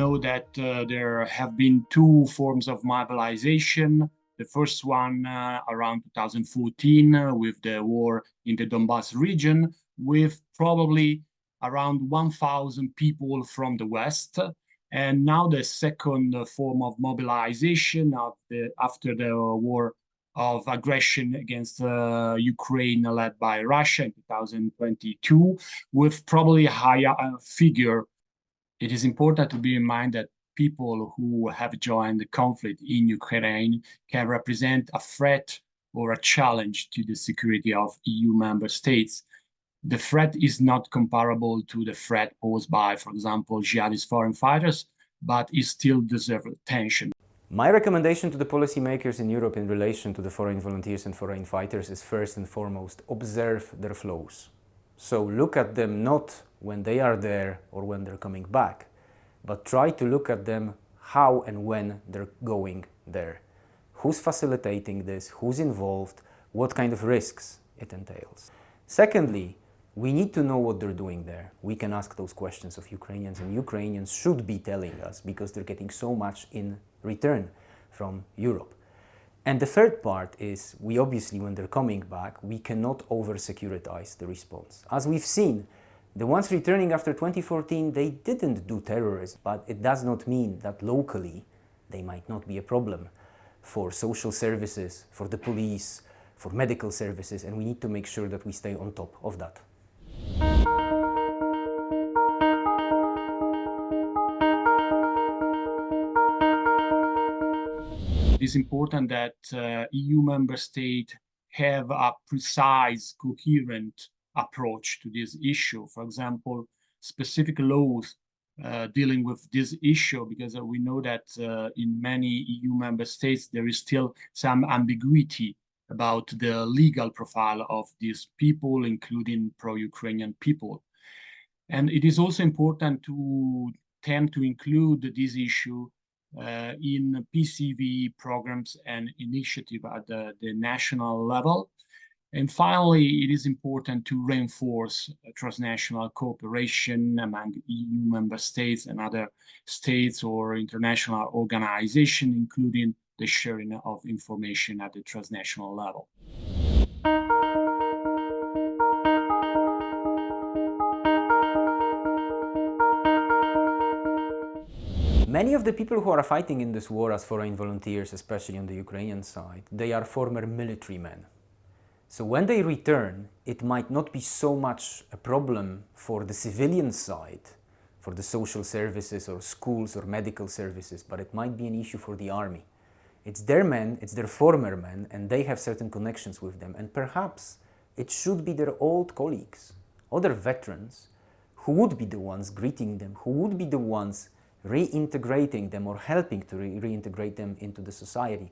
know that there have been two forms of mobilization. The first one around 2014 with the war in the Donbass region, with probably around 1,000 people from the West. And now the second form of mobilization after the war of aggression against Ukraine led by Russia in 2022, with probably a higher figure. It is important to bear in mind that people who have joined the conflict in Ukraine can represent a threat or a challenge to the security of EU member states. The threat is not comparable to the threat posed by, for example, jihadist foreign fighters, but it still deserves attention. My recommendation to the policymakers in Europe in relation to the foreign volunteers and foreign fighters is first and foremost, observe their flows. So look at them not when they are there or when they're coming back, but try to look at them how and when they're going there. Who's facilitating this? Who's involved? What kind of risks it entails? Secondly, we need to know what they're doing there. We can ask those questions of Ukrainians, and Ukrainians should be telling us because they're getting so much in return from Europe. And the third part is, we obviously, when they're coming back, we cannot over-securitize the response. As we've seen, the ones returning after 2014, they didn't do terrorism, but it does not mean that locally they might not be a problem for social services, for the police, for medical services, and we need to make sure that we stay on top of that. It is important that EU member states have a precise, coherent approach to this issue. For example, specific laws dealing with this issue, because we know that in many EU member states there is still some ambiguity about the legal profile of these people, including pro-Ukrainian people. And it is also important to tend to include this issue in PCV programs and initiatives at the national level. And finally, it is important to reinforce transnational cooperation among EU member states and other states or international organizations, including the sharing of information at the transnational level. Many of the people who are fighting in this war as foreign volunteers, especially on the Ukrainian side, they are former military men. So when they return, it might not be so much a problem for the civilian side, for the social services or schools or medical services, but it might be an issue for the army. It's their men, it's their former men, and they have certain connections with them. And perhaps it should be their old colleagues, other veterans, who would be the ones greeting them, who would be the ones reintegrating them or helping to reintegrate them into the society.